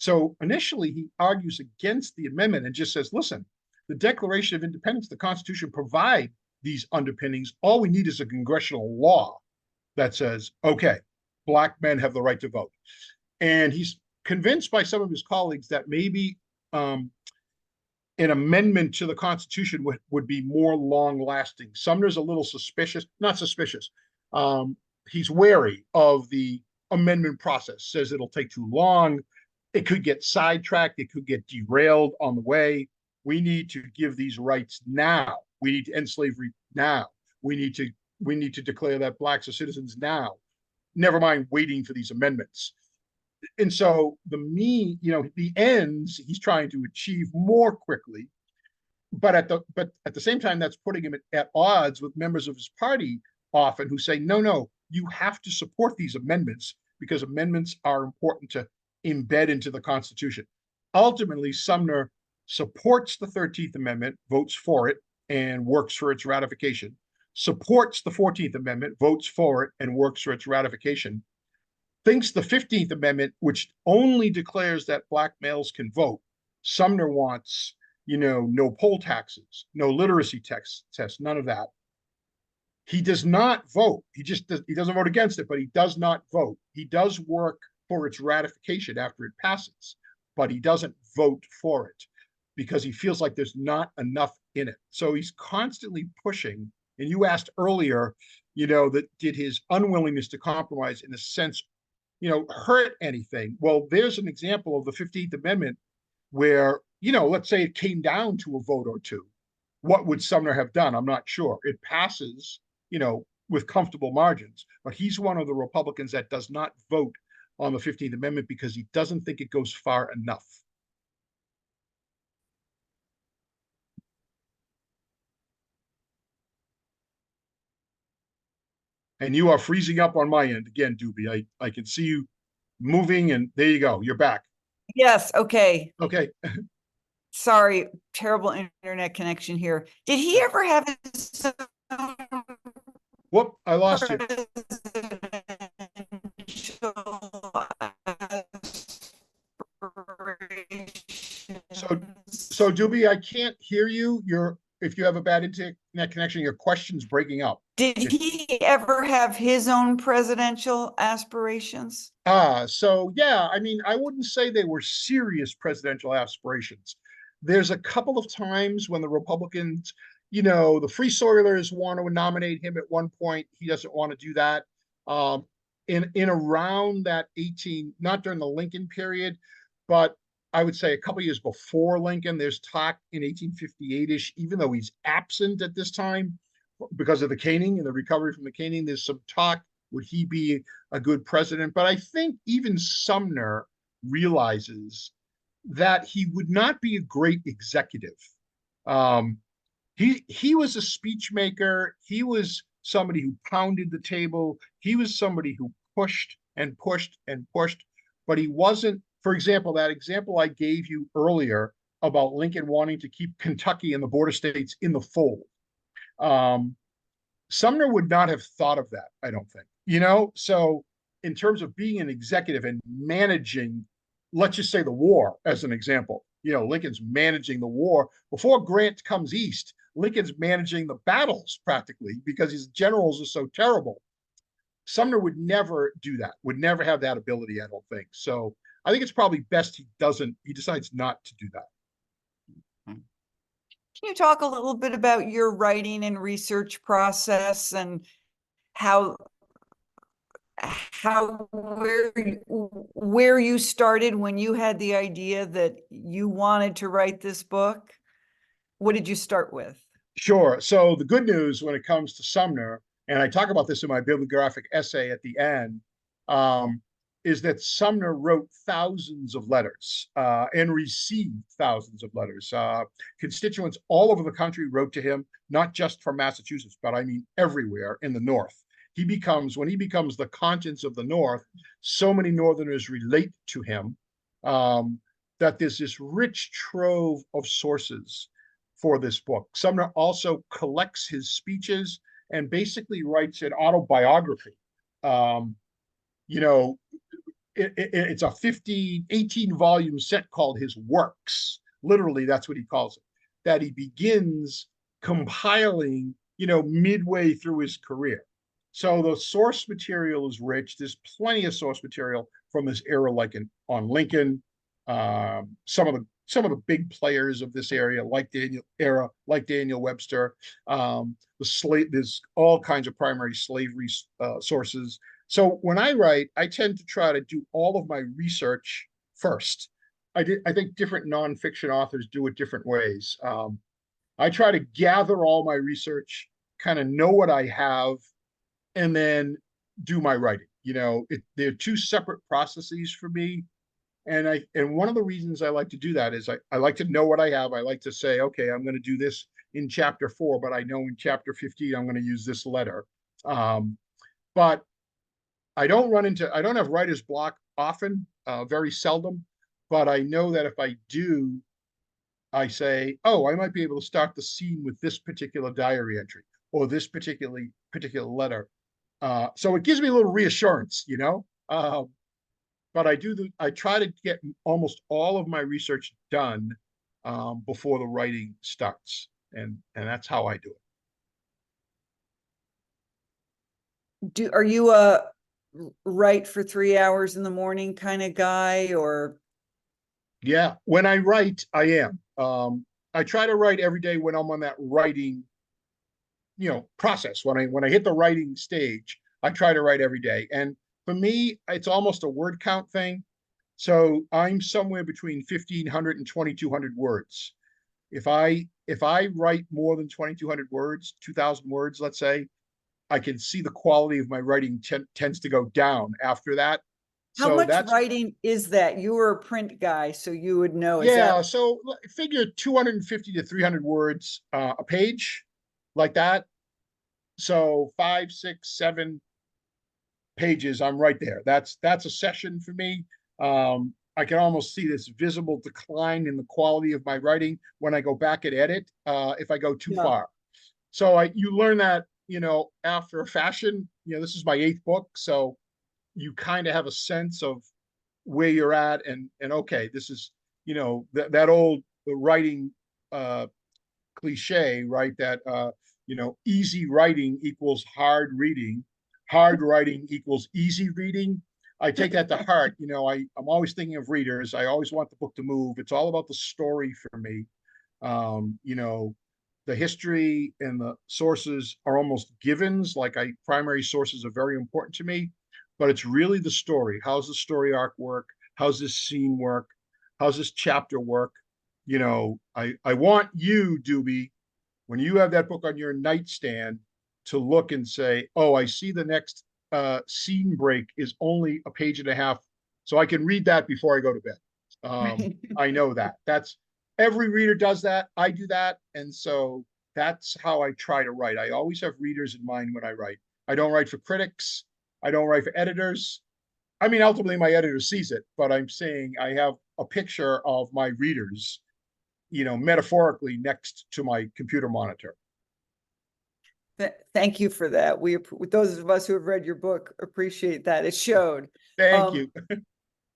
So initially he argues against the amendment and just says, listen, the Declaration of Independence, the Constitution provide these underpinnings. All we need is a congressional law that says, okay, black men have the right to vote. And he's convinced by some of his colleagues that maybe an amendment to the Constitution would be more long-lasting. Sumner's a little suspicious, not suspicious. He's wary of the amendment process, says it'll take too long. It could get sidetracked. It could get derailed on the way. We need to give these rights now. We need to end slavery now. We need to declare that blacks are citizens now. Never mind waiting for these amendments. And so the ends he's trying to achieve more quickly, but at the same time, that's putting him at odds with members of his party often who say, no, you have to support these amendments because amendments are important to embed into the Constitution. Ultimately, Sumner supports the 13th Amendment, votes for it, and works for its ratification, supports the 14th Amendment, votes for it, and works for its ratification, thinks the 15th Amendment, which only declares that black males can vote, Sumner wants, no poll taxes, no literacy tests, none of that. He does not vote. He doesn't vote against it, but he does not vote. He does work for its ratification after it passes, but he doesn't vote for it because he feels like there's not enough in it. So he's constantly pushing. And you asked earlier, that did his unwillingness to compromise in a sense, hurt anything? Well, there's an example of the 15th Amendment where, let's say it came down to a vote or two. What would Sumner have done? I'm not sure. It passes, with comfortable margins, but he's one of the Republicans that does not vote on the 15th Amendment because he doesn't think it goes far enough. And you are freezing up on my end again, Doobie. I can see you moving, and there you go. You're back. Yes. Okay. Okay. Sorry, terrible internet connection here. Did he ever have his Whoop, I lost you. So Doobie, I can't hear you. If you have a bad internet connection, your question's breaking up. Did he ever have his own presidential aspirations? So yeah, I wouldn't say they were serious presidential aspirations. There's a couple of times when the Republicans, the Free Soilers want to nominate him at one point. He doesn't want to do that. In around that not during the Lincoln period, but I would say a couple of years before Lincoln, there's talk in 1858-ish, even though he's absent at this time because of the caning and the recovery from the caning, there's some talk, would he be a good president? But I think even Sumner realizes that he would not be a great executive. He was a speech maker. He was somebody who pounded the table. He was somebody who pushed and pushed and pushed, but he wasn't, for example, that example I gave you earlier about Lincoln wanting to keep Kentucky and the border states in the fold. Sumner would not have thought of that, I don't think. So in terms of being an executive and managing, let's just say the war as an example, Lincoln's managing the war. Before Grant comes east, Lincoln's managing the battles practically because his generals are so terrible. Sumner would never do that, would never have that ability, I don't think. So I think it's probably best he decides not to do that. Can you talk a little bit about your writing and research process and how where you started when you had the idea that you wanted to write this book? What did you start with? Sure. So the good news when it comes to Sumner, and I talk about this in my bibliographic essay at the end, um, is that Sumner wrote thousands of letters and received thousands of letters. Constituents all over the country wrote to him, not just from Massachusetts, but I mean everywhere in the North. When he becomes the conscience of the North, so many Northerners relate to him that there's this rich trove of sources for this book. Sumner also collects his speeches and basically writes an autobiography. Um, you know, it's a 18 volume set called his works. Literally, that's what he calls it, that he begins compiling, midway through his career. So the source material is rich. There's plenty of source material from this era, like on Lincoln, some of the big players of this area, like Daniel Webster. There's all kinds of primary slavery sources. So when I write, I tend to try to do all of my research first. I think different nonfiction authors do it different ways. I try to gather all my research, kind of know what I have, and then do my writing. They're two separate processes for me. And one of the reasons I like to do that is I like to know what I have. I like to say, okay, I'm going to do this in chapter 4, but I know in chapter 15 I'm going to use this letter. But I don't have writer's block often, very seldom. But I know that if I do, I say, oh, I might be able to start the scene with this particular diary entry or this particular letter. So it gives me a little reassurance, but I try to get almost all of my research done before the writing starts, and that's how I do it. Are you a write for 3 hours in the morning kind of guy, or? Yeah, when I write, I am. I try to write every day when I'm on that writing, process. When I hit the writing stage, I try to write every day, and for me, it's almost a word count thing. So I'm somewhere between 1,500 and 2,200 words. If I write more than 2,200 words, 2,000 words, let's say, I can see the quality of my writing tends to go down after that. How much writing is that? You were a print guy, so you would know. Yeah, so figure 250 to 300 words a page, like that. So 5, 6, 7 pages, I'm right there. That's a session for me. I can almost see this visible decline in the quality of my writing when I go back and edit if I go too far. So you learn that, after a fashion. This is my 8th book, so you kind of have a sense of where you're at, and okay, this is, that old writing cliche, right? That easy writing equals hard reading, hard writing equals easy reading. I take that to heart. I'm always thinking of readers. I always want the book to move. It's all about the story for me. The history and the sources are almost givens. Primary sources are very important to me, but it's really the story. How's the story arc work? How's this scene work? How's this chapter work? I want you, Doobie, when you have that book on your nightstand, to look and say, oh, I see the next scene break is only a page and a half, so I can read that before I go to bed. I know that. Every reader does that. I do that. And so that's how I try to write. I always have readers in mind when I write. I don't write for critics. I don't write for editors. I mean, ultimately, my editor sees it, but I'm saying I have a picture of my readers, metaphorically next to my computer monitor. Thank you for that. Those of us who have read your book appreciate that. It showed. Thank you.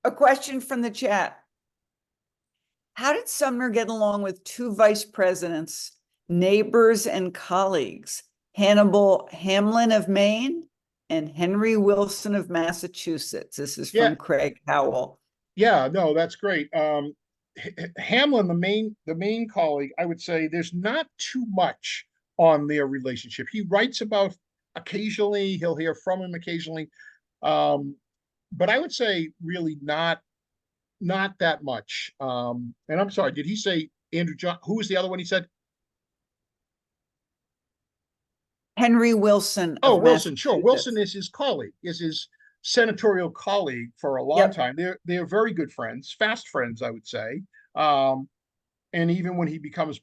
A question from the chat. How did Sumner get along with 2 vice presidents, neighbors and colleagues, Hannibal Hamlin of Maine and Henry Wilson of Massachusetts? This is from Craig Howell. Yeah, no, that's great. Hamlin, the main colleague, I would say there's not too much on their relationship. He writes about occasionally, he'll hear from him occasionally. But I would say really not that much. And I'm sorry, did he say Andrew John? Who was the other one he said? Henry Wilson Oh, of Wilson, sure. Wilson Massachusetts. is his colleague, is his senatorial colleague for a long Yep. time. They're very good friends, fast friends, I would say. Um, and even when he becomes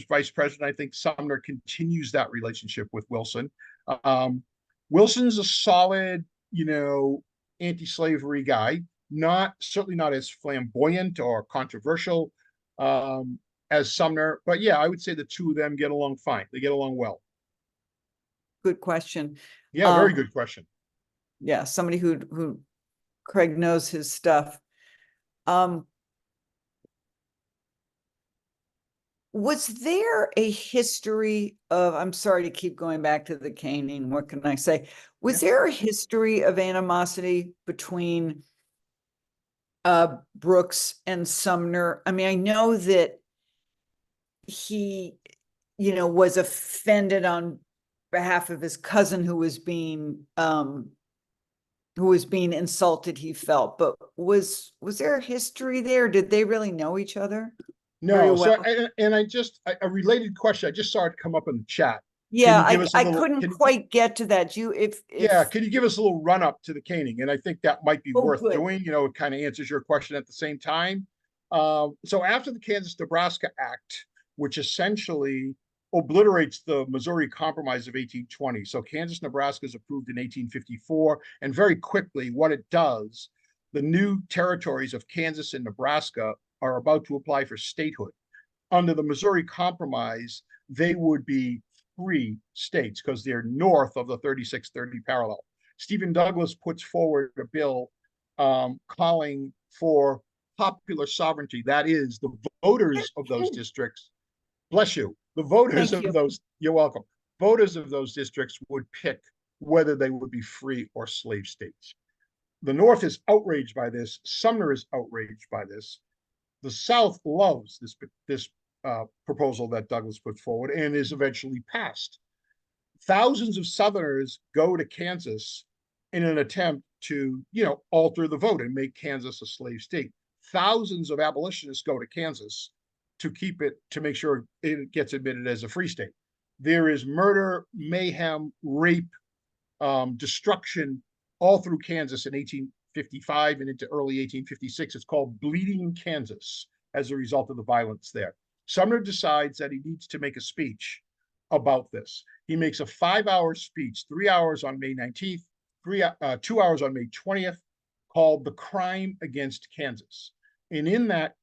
vice president, I think Sumner continues that relationship with Wilson. Um, Wilson's a solid, anti-slavery guy, certainly not as flamboyant or controversial as Sumner, but yeah, I would say the two of them get along fine. They get along well. Good question. Yeah, very good question. Yeah, somebody who Craig knows his stuff. Was there a history of, I'm sorry to keep going back to the caning, what can I say? Was there a history of animosity between Brooks and Sumner? I mean, I know that he, was offended on behalf of his cousin who was being insulted, he felt, but was there a history there? Did they really know each other very No, well? so a related question. I just saw it come up in the chat. Yeah, I couldn't quite get to that. Can you give us a little run up to the caning? And I think that might be worth good. doing. It kind of answers your question at the same time. So after the Kansas-Nebraska Act, which essentially obliterates the Missouri Compromise of 1820. So Kansas-Nebraska is approved in 1854, and very quickly, what it does, the new territories of Kansas and Nebraska are about to apply for statehood. Under the Missouri Compromise, they would be free states because they're north of the 3630 parallel. Stephen Douglas puts forward a bill calling for popular sovereignty. That is, the voters of those districts, bless you, the voters of those, you're welcome, voters of those districts would pick whether they would be free or slave states. The North is outraged by this. Sumner is outraged by this. The South loves this proposal that Douglas put forward and is eventually passed. Thousands of Southerners go to Kansas in an attempt to, alter the vote and make Kansas a slave state. Thousands of abolitionists go to Kansas to make sure it gets admitted as a free state. There is murder, mayhem, rape, destruction all through Kansas in 1855 and into early 1856. It's called Bleeding Kansas as a result of the violence there. Sumner decides that he needs to make a speech about this. He makes a 5-hour speech, 3 hours on May 19th, 2 hours on May 20th, called The Crime Against Kansas. And in that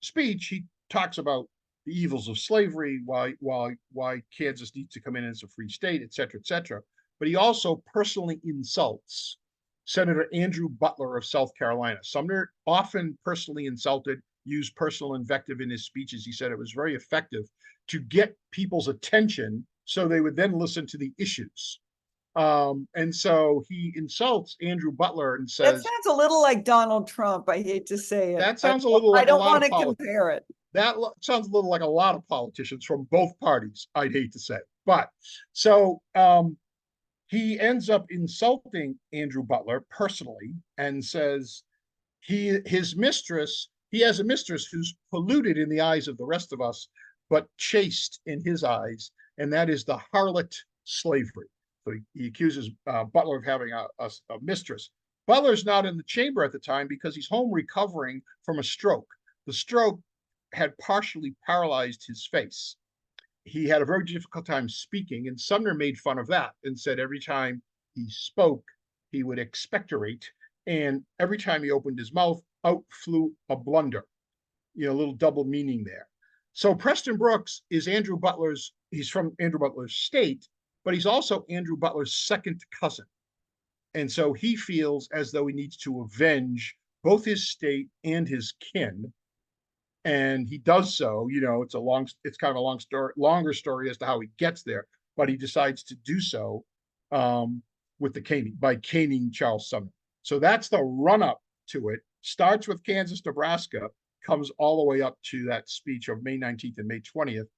speech, he talks about the evils of slavery, why Kansas needs to come in as a free state, et cetera, et cetera. But he also personally insults Senator Andrew Butler of South Carolina. Sumner often personally insulted, used personal invective in his speeches. He said it was very effective to get people's attention so they would then listen to the issues. And so he insults Andrew Butler and says, that sounds a little like Donald Trump. I hate to say it. That sounds a little like I don't want to compare it. That sounds a little like a lot of politicians from both parties, I'd hate to say. But so he ends up insulting Andrew Butler personally and says he has a mistress who's polluted in the eyes of the rest of us, but chaste in his eyes, and that is the harlot slavery. So he accuses Butler of having a mistress. Butler's not in the chamber at the time because he's home recovering from a stroke. The stroke had partially paralyzed his face. He had a very difficult time speaking, and Sumner made fun of that and said every time he spoke, he would expectorate, and every time he opened his mouth, out flew a blunder. A little double meaning there. So Preston Brooks is he's from Andrew Butler's state, but he's also Andrew Butler's second cousin. And so he feels as though he needs to avenge both his state and his kin. And he does so. It's kind of a longer story as to how he gets there, but he decides to do so with by caning Charles Sumner. So that's the run up to it. Starts with Kansas, Nebraska, comes all the way up to that speech of May 19th and May 20th.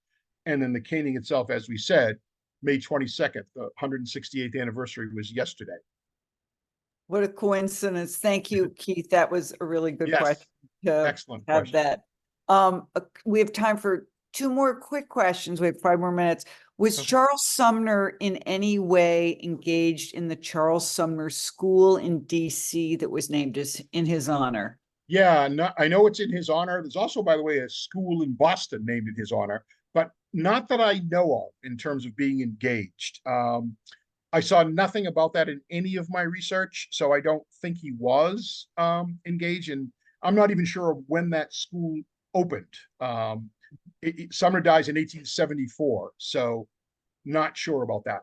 And then the caning itself, as we said, May 22nd, the 168th anniversary was yesterday. What a coincidence. Thank you, Keith. That was a really good Yes, question to excellent have question. that. We have time for two more quick questions. We have 5 more minutes. Was Okay. Charles Sumner in any way engaged in the Charles Sumner School in DC that was named in his honor? Yeah, I know it's in his honor. There's also, by the way, a school in Boston named in his honor, but not that I know of in terms of being engaged. I saw nothing about that in any of my research, so I don't think he was engaged, and I'm not even sure of when that school opened. Sumner dies in 1874, so not sure about that.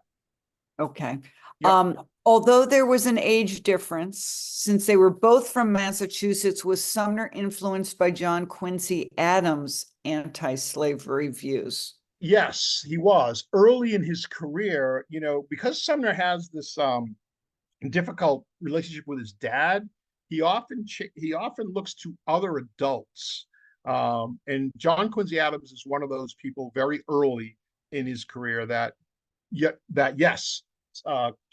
Okay. Yep. Although there was an age difference, since they were both from Massachusetts, was Sumner influenced by John Quincy Adams' anti-slavery views? Yes, he was early in his career, because Sumner has this difficult relationship with his dad. He often looks to other adults, and John Quincy Adams is one of those people very early in his career that yes,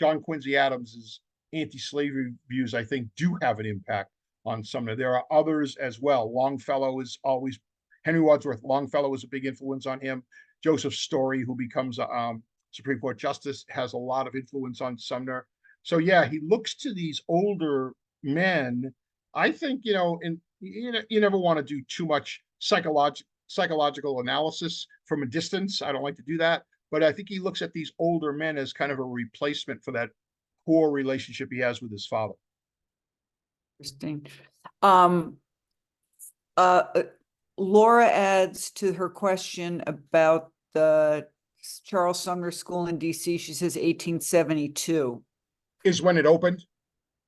John Quincy Adams's anti-slavery views, I think, do have an impact on Sumner. There are others as well. Henry Wadsworth Longfellow is a big influence on him. Joseph Story, who becomes a Supreme Court justice, has a lot of influence on Sumner. So yeah, he looks to these older men. I think, and you never want to do too much psychological analysis from a distance. I don't like to do that. But I think he looks at these older men as kind of a replacement for that poor relationship he has with his father. Interesting. Laura adds to her question about the Charles Sumner School in DC. She says 1872. Is when it opened?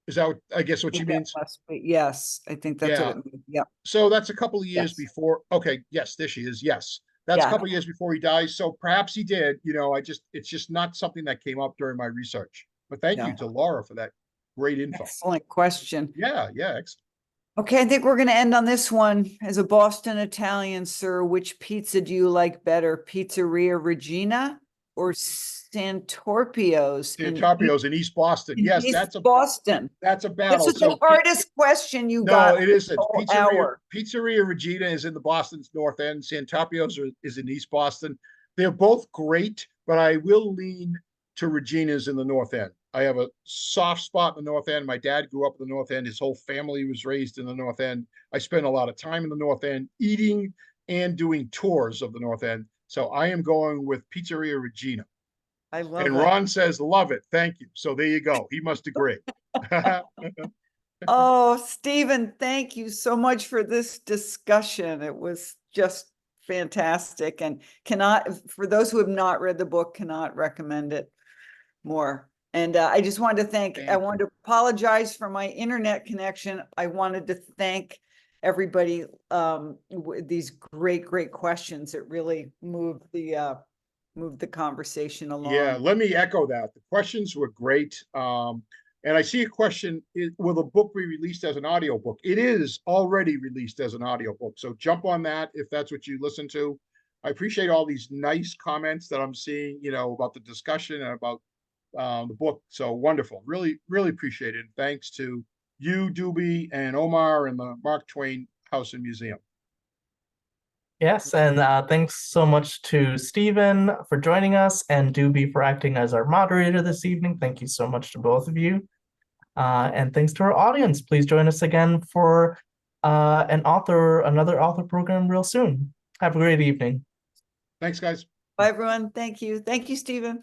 Is that I guess what she means? Yes, I think that's what it means. Yeah. So that's a couple of years before. Okay, yes, there she is. Yes. That's a couple of years before he dies. So perhaps he did, it's just not something that came up during my research. But thank you to Laura for that great info. Excellent question. Yeah, excellent. Okay, I think we're going to end on this one. As a Boston Italian, sir, which pizza do you like better? Pizzeria Regina or Santorpio's? Santorpio's in East Boston. Yes, Boston. That's a battle. This is the hardest question you got. No, it isn't. Pizzeria Regina is in the Boston's North End. Santorpio's is in East Boston. They're both great, but I will lean to Regina's in the North End. I have a soft spot in the North End. My dad grew up in the North End. His whole family was raised in the North End. I spent a lot of time in the North End eating and doing tours of the North End. So I am going with Pizzeria Regina. I love it. And Ron says, love it. Thank you. So there you go. He must agree. Oh, Stephen, thank you so much for this discussion. It was just fantastic, and for those who have not read the book, cannot recommend it more. And I just wanted to I wanted to apologize for my internet connection. I wanted to thank everybody with these great questions. It really moved the conversation along. Yeah, let me echo that. The questions were great. And I see a question, will the book be released as an audiobook? It is already released as an audiobook. So jump on that if that's what you listen to. I appreciate all these nice comments that I'm seeing, about the discussion and about the book. So wonderful. Really, really appreciate it. Thanks to you, Doobie, and Omar, and the Mark Twain House and Museum. Yes, and thanks so much to Stephen for joining us and Doobie for acting as our moderator this evening. Thank you so much to both of you. And thanks to our audience. Please join us again for another author program real soon. Have a great evening. Thanks, guys. Bye, everyone. Thank you. Thank you, Stephen.